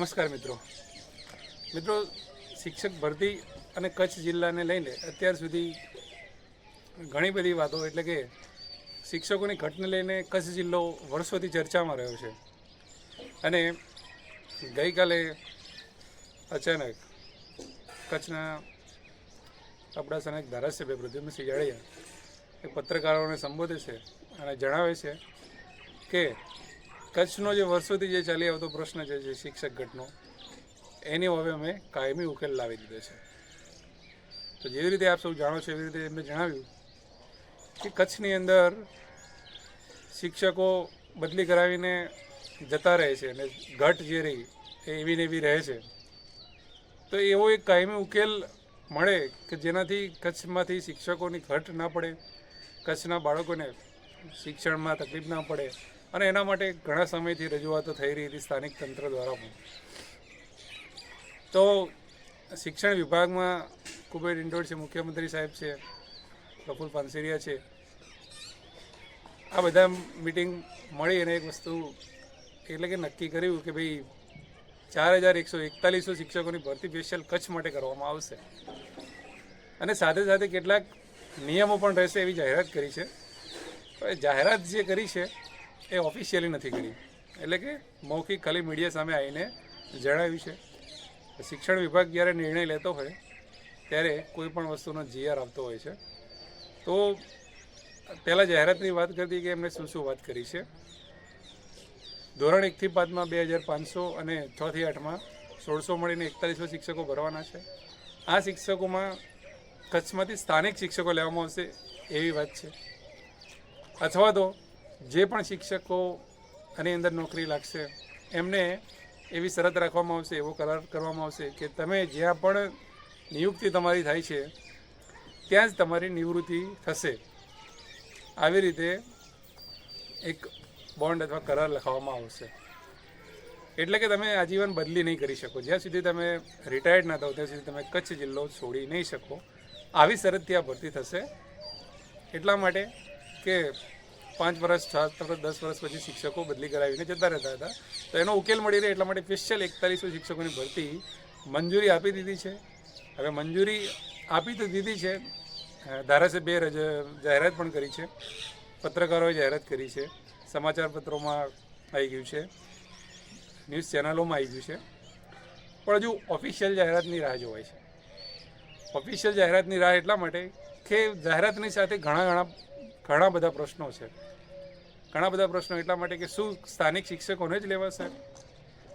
નમસ્કાર મિત્રો, શિક્ષક ભરતી અને કચ્છ જિલ્લાને લઈને અત્યાર સુધી ઘણી બધી વાતો એટલે કે શિક્ષકોની ઘટને લઈને કચ્છ જિલ્લો વર્ષોથી ચર્ચામાં રહ્યો છે. અને ગઈકાલે અચાનક કચ્છના અબડાસાના એક ધારાસભ્ય પ્રદ્યુમ્નસિંહ જાડેજા એક પત્રકારોને સંબોધે છે અને જણાવે છે કે કચ્છનો જે વર્ષોથી જે ચાલી આવતો પ્રશ્ન છે જે શિક્ષક ઘટનો, એની હવે અમે કાયમી ઉકેલ લાવી દીધો છે. તો જેવી રીતે આપ સૌ જાણો છો એવી રીતે એમને જણાવ્યું કે કચ્છની અંદર શિક્ષકો બદલી કરાવીને જતા રહે છે અને ઘટ જે રહી એ એવી ને એવી રહે છે. તો એવો એક કાયમી ઉકેલ મળે કે જેનાથી કચ્છમાંથી શિક્ષકોની ઘટ ના પડે, કચ્છના બાળકોને શિક્ષણમાં તકલીફ ના પડે. અને એના માટે ઘણા સમયથી રજૂઆતો થઈ રહી હતી સ્થાનિક તંત્ર દ્વારા પણ. તો શિક્ષણ વિભાગમાં કુબેર ઇન્ડોર છે, મુખ્યમંત્રી સાહેબ છે, પ્રફુલ પાનસેરિયા છે, આ બધા મિટિંગ મળી અને એક વસ્તુ એટલે કે નક્કી કર્યું કે ભાઈ 4141 શિક્ષકોની ભરતી સ્પેશિયલ કચ્છ માટે કરવામાં આવશે. અને સાથે સાથે કેટલાક નિયમો પણ રહેશે એવી જાહેરાત કરી છે. જાહેરાત જે કરી છે એ ઓફિશિયલી નથી કરી, એટલે કે મૌખિક ખાલી મીડિયા સામે આવીને જણાવ્યું છે. શિક્ષણ વિભાગ જ્યારે નિર્ણય લેતો હોય ત્યારે કોઈ પણ વસ્તુનો જીઆર આવતો હોય છે. તો પહેલાં જાહેરાતની વાત કરતી કે એમણે શું વાત કરી છે. ધોરણ 1 થી 5માં 2500 અને 6 થી 8માં 1600 મળીને 4100 શિક્ષકો ભરવાના છે. આ શિક્ષકોમાં કચ્છમાંથી સ્થાનિક શિક્ષકો લેવામાં આવશે એવી વાત છે. અથવા તો જે પણ શિક્ષકો આની અંદર નોકરી લાગશે એમને એવી શરત રાખવામાં આવશે, એવો કરાર કરવામાં આવશે કે તમે જ્યાં પણ નિયુક્તિ તમારી થાય છે ત્યાં જ તમારી નિવૃત્તિ થશે. આવી રીતે એક બોન્ડ અથવા કરાર લખાવવામાં આવશે. એટલે કે તમે આજીવન બદલી નહીં કરી શકો, જ્યાં સુધી તમે રિટાયર્ડ ના થાવ ત્યાં સુધી તમે કચ્છ જિલ્લો છોડી નહીં શકો. આવી શરતથી આ ભરતી થશે. એટલા માટે કે 5 વર્ષ 7 વર્ષ 10 વર્ષ પછી શિક્ષકો બદલી કરાવીને જતા રહેતા હતા. તો એનો ઉકેલ મળી રહે એટલા માટે સ્પેશિયલ 4100 શિક્ષકોની ભરતી મંજૂરી આપી દીધી છે. હવે મંજૂરી આપી તો દીધી છે, ધારાસભ્યએ જાહેરાત પણ કરી છે, પત્રકારોએ જાહેરાત કરી છે, સમાચાર પત્રોમાં આવી ગયું છે, ન્યૂઝ ચેનલોમાં આવી ગયું છે. પણ હજુ ઓફિશિયલ જાહેરાતની રાહ જોવાય છે. ઓફિશિયલ જાહેરાતની રાહ એટલા માટે કે જાહેરાતની સાથે ઘણા બધા પ્રશ્નો છે. ઘણા બધા પ્રશ્નો એટલા માટે કે શું સ્થાનિક શિક્ષકોને જ લેવાશે?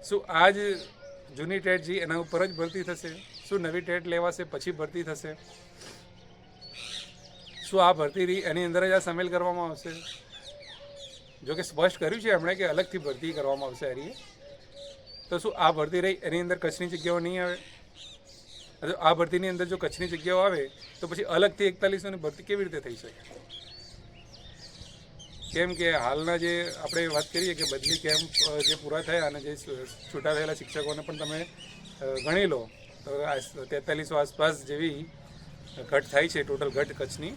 શું આ જ જૂની ટેટ જે એના ઉપર જ ભરતી થશે? શું નવી ટેટ લેવાશે પછી ભરતી થશે? શું આ ભરતી રહી એની અંદર જ આ સામેલ કરવામાં આવશે? જો કે સ્પષ્ટ કર્યું છે એમણે કે અલગથી ભરતી કરવામાં આવશે એની. તો શું આ ભરતી રહી એની અંદર કચ્છની જગ્યાઓ નહીં આવે? આ ભરતીની અંદર જો કચ્છની જગ્યાઓ આવે તો પછી અલગથી 4100ની ભરતી કેવી રીતે થઈ શકે? કેમ કે હાલના જે આપણે વાત કરીએ કે બદલી કેમ્પ જે પૂરા થયા અને જે છૂટા થયેલા શિક્ષકોને પણ તમે ગણી લો તો 4300 આસપાસ જેવી ઘટ થાય છે, ટોટલ ઘટ કચ્છની.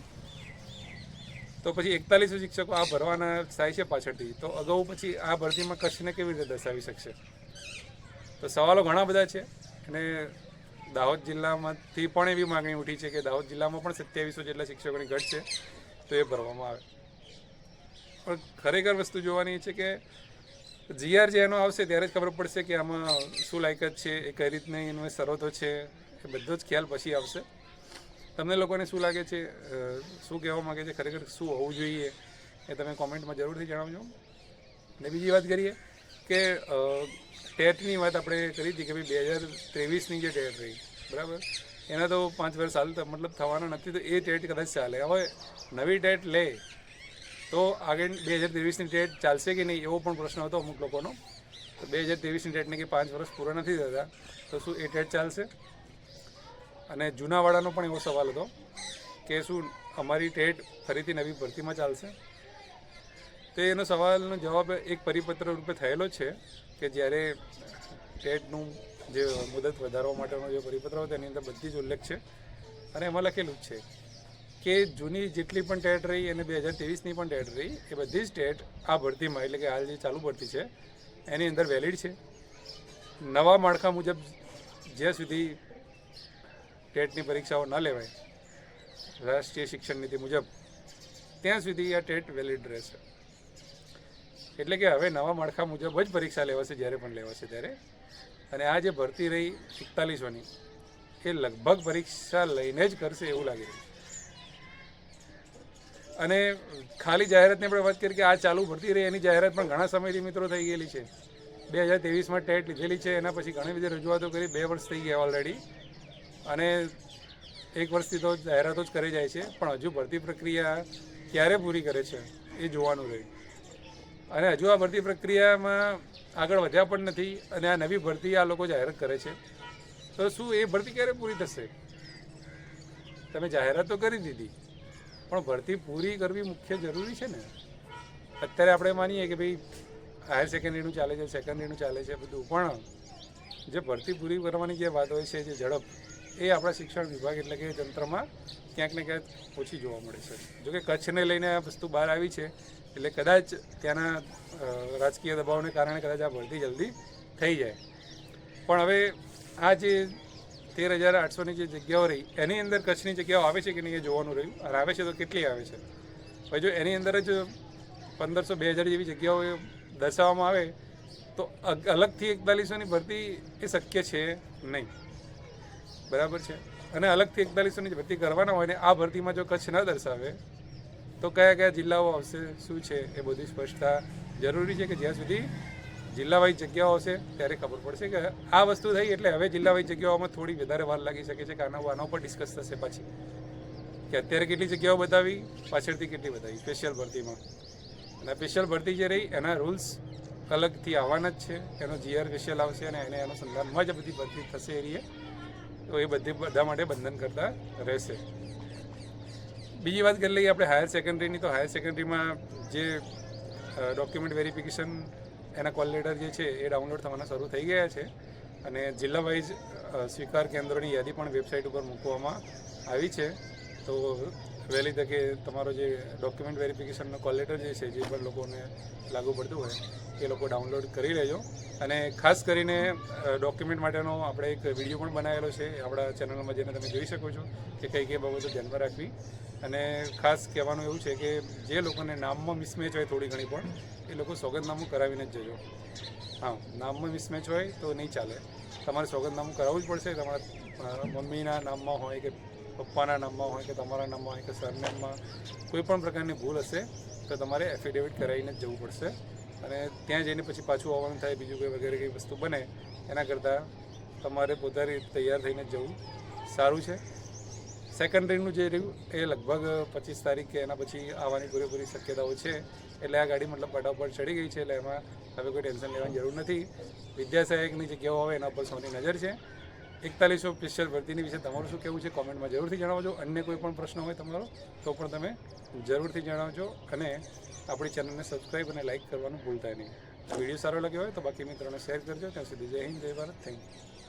તો પછી 4100 શિક્ષકો આ ભરવાના થાય છે પાછળથી. તો અગાઉ પછી આ ભરતીમાં કચ્છને કેવી રીતે દર્શાવી શકશે? તો સવાલો ઘણા બધા છે. અને દાહોદ જિલ્લામાંથી પણ એવી માગણી ઉઠી છે કે દાહોદ જિલ્લામાં પણ 2700 જેટલા શિક્ષકોની ઘટ છે તો એ ભરવામાં આવે. પણ ખરેખર વસ્તુ જોવાની છે કે જીઆર જે એનો આવશે ત્યારે જ ખબર પડશે કે આમાં શું લાયકાત છે, એ કઈ રીતની એનો શરતો છે, એ બધો જ ખ્યાલ પછી આવશે. તમને લોકોને શું લાગે છે, શું કહેવા માગે છે, ખરેખર શું હોવું જોઈએ એ તમે કોમેન્ટમાં જરૂરથી જણાવજો. અને બીજી વાત કરીએ કે ટેટની વાત આપણે કરી હતી કે ભાઈ 2023ની જે ટેટ રહી બરાબર, એના તો 5 વર્ષ હાલ મતલબ થવાના નથી, તો એ ટેટ કદાચ ચાલે. હવે નવી ટેટ લે તો આગળ 2023ની ટેટ ચાલશે કે નહીં એવો પણ પ્રશ્ન હતો અમુક લોકોનો. તો 2023ની ટેટને કે 5 વર્ષ પૂરા નથી થતા તો શું એ ટેટ ચાલશે? અને જૂનાવાળાનો પણ એવો સવાલ હતો કે શું અમારી ટેટ ફરીથી નવી ભરતીમાં ચાલશે? તો એનો સવાલનો જવાબ એક પરિપત્ર રૂપે થયેલો છે કે જ્યારે ટેટનું જે મુદત વધારવા માટેનો જે પરિપત્ર હતો એની અંદર બધી જ ઉલ્લેખ છે. અને એમાં લખેલું જ છે કે જૂની જેટલી પણ ટેટ રહી અને 2023ની પણ ટેટ રહી એ બધી જ ટેટ આ ભરતીમાં એટલે કે હાલ જે ચાલુ ભરતી છે એની અંદર વેલિડ છે. નવા માળખા મુજબ જ્યાં સુધી ટેટની પરીક્ષાઓ ન લેવાય રાષ્ટ્રીય શિક્ષણ નીતિ મુજબ ત્યાં સુધી આ ટેટ વેલિડ રહેશે. એટલે કે હવે નવા માળખા મુજબ જ પરીક્ષા લેવાશે જ્યારે પણ લેવાશે ત્યારે. અને આ જે ભરતી રહી 4100ની એ લગભગ પરીક્ષા લઈને જ કરશે એવું લાગી રહ્યું. અને ખાલી જાહેરાતની આપણે વાત કરીએ કે આ ચાલુ ભરતી રહી એની જાહેરાત પણ ઘણા સમયથી મિત્રો થઈ ગયેલી છે. 2023માં ટેટ લીધેલી છે, એના પછી ઘણી બધી રજૂઆતો કરી, 2 વર્ષ થઈ ગયા ઓલરેડી. અને 1 વર્ષથી તો જાહેરાતો જ કરી જાય છે, પણ હજુ ભરતી પ્રક્રિયા ક્યારે પૂરી કરે છે એ જોવાનું રહ્યું. અને હજુ આ ભરતી પ્રક્રિયામાં આગળ વધ્યા પણ નથી. અને આ નવી ભરતી આ લોકો જાહેરાત કરે છે, તો શું એ ભરતી ક્યારે પૂરી થશે? તમે જાહેરાત તો કરી દીધી, પણ ભરતી પૂરી કરવી મુખ્ય જરૂરી છે ને. અત્યારે આપણે માનીએ કે ભાઈ હાયર સેકન્ડરીનું ચાલે છે, સેકન્ડરીનું ચાલે છે બધું, પણ જે ભરતી પૂરી કરવાની જે વાત હોય છે, જે ઝડપ, એ આપણા શિક્ષણ વિભાગ એટલે કે તંત્રમાં ક્યાંક ને ક્યાંક ઓછી જોવા મળે છે. જોકે કચ્છને લઈને આ વસ્તુ બહાર આવી છે એટલે કદાચ ત્યાંના રાજકીય દબાવને કારણે કદાચ આ ભરતી જલ્દી થઈ જાય. પણ હવે આ જે 13,800ની જે જગ્યાઓ રહી એની અંદર કચ્છની જગ્યાઓ આવે છે કે નહીં એ જોવાનું રહ્યું. અને આવે છે તો કેટલી આવે છે. હવે જો એની અંદર જ 1500-2000 જેવી જગ્યાઓ દર્શાવવામાં આવે તો અલગથી 4100ની ભરતી એ શક્ય છે નહીં. બરાબર છે. અને અલગથી 4100ની ભરતી કરવાના હોય ને આ ભરતીમાં જો કચ્છ ન દર્શાવે તો કયા કયા જિલ્લાઓ આવશે, શું છે એ બધી સ્પષ્ટતા જરૂરી છે. કે જ્યાં સુધી જિલ્લા વાઇઝ જગ્યાઓ હશે ત્યારે ખબર પડશે કે આ વસ્તુ થઈ. એટલે હવે જિલ્લા વાઇઝ જગ્યાઓમાં થોડી વધારે વાર લાગી શકે છે કે આના ઉપર ડિસ્કસ થશે પછી કે અત્યારે કેટલી જગ્યાઓ બતાવી, પાછળથી કેટલી બતાવી સ્પેશિયલ ભરતીમાં. અને સ્પેશિયલ ભરતી જે રહી એના રૂલ્સ અલગથી આવવાના જ છે. એનો GR સ્પેશિયલ આવશે અને એને અનુસંધાનમાં જ બધી ભરતી થશે એરિયે. તો એ બધા માટે બંધન કરતા રહેશે. બીજી વાત કરી લઈએ આપણે હાયર સેકન્ડરીની. તો હાયર સેકન્ડરીમાં જે ડોક્યુમેન્ટ વેરિફિકેશન એના કોલ લેટર જે છે એ ડાઉનલોડ થવાના શરૂ થઈ ગયા છે. અને જિલ્લા વાઇઝ સ્વીકાર કેન્દ્રોની યાદી પણ વેબસાઇટ ઉપર મૂકવામાં આવી છે. તો વહેલી તકે તમારો જે ડોક્યુમેન્ટ વેરિફિકેશનનો કોલ લેટર જે છે, જે પણ લોકોને લાગુ પડતું હોય એ લોકો ડાઉનલોડ કરી લેજો. અને ખાસ કરીને ડોક્યુમેન્ટ માટેનો આપણે એક વિડીયો પણ બનાવેલો છે આપણા ચેનલમાં, જેને તમે જોઈ શકો છો કે કઈ કઈ બાબતો ધ્યાનમાં રાખવી. અને ખાસ કહેવાનું એવું છે કે જે લોકોને નામમાં મિસમેચ હોય થોડી ઘણી પણ, એ લોકો સોગંદનામું કરાવીને જ જજો. હા, નામમાં મિસમેચ હોય તો નહીં ચાલે. તમારે સોગંદનામું કરાવવું જ પડશે. તમારા મમ્મીના નામમાં હોય કે પપ્પાના નામમાં હોય કે તમારા નામમાં હોય કે સરનેમમાં કોઈ પણ પ્રકારની ભૂલ હશે તો તમારે એફિડેવિટ કરાવીને જ જવું પડશે. અને ત્યાં જઈને પછી પાછું આવવાનું થાય, બીજું કોઈ વગેરે કંઈ વસ્તુ બને એના કરતાં તમારે પોતાની તૈયાર થઈને જ જવું સારું છે. સેકન્ડરીનું જે રહ્યું એ લગભગ 25 તારીખ કે એના પછી આવવાની પૂરેપૂરી શક્યતાઓ છે. એટલે આ ગાડી મતલબ પટા ઉપર ચડી ગઈ છે, એટલે એમાં હવે કોઈ ટેન્શન લેવાની જરૂર નથી. વિદ્યાસહાયકની જગ્યાઓ આવે એના પર સૌની નજર છે. 4100 સ્પેશિયલ ભરતીની વિશે તમારું શું કહેવું છે કોમેન્ટમાં જરૂરથી જણાવજો. અન્ય કોઈ પણ પ્રશ્ન હોય તમારો તો પણ તમે જરૂરથી જણાવજો. અને આપણી ચેનલને સબસ્ક્રાઈબ અને લાઇક કરવાનું ભૂલતા નહીં. વિડીયો સારો લાગ્યો હોય તો બાકી મિત્રોને શેર કરજો. ત્યાં સુધી જય હિન્દ, જય ભારત. Thank you.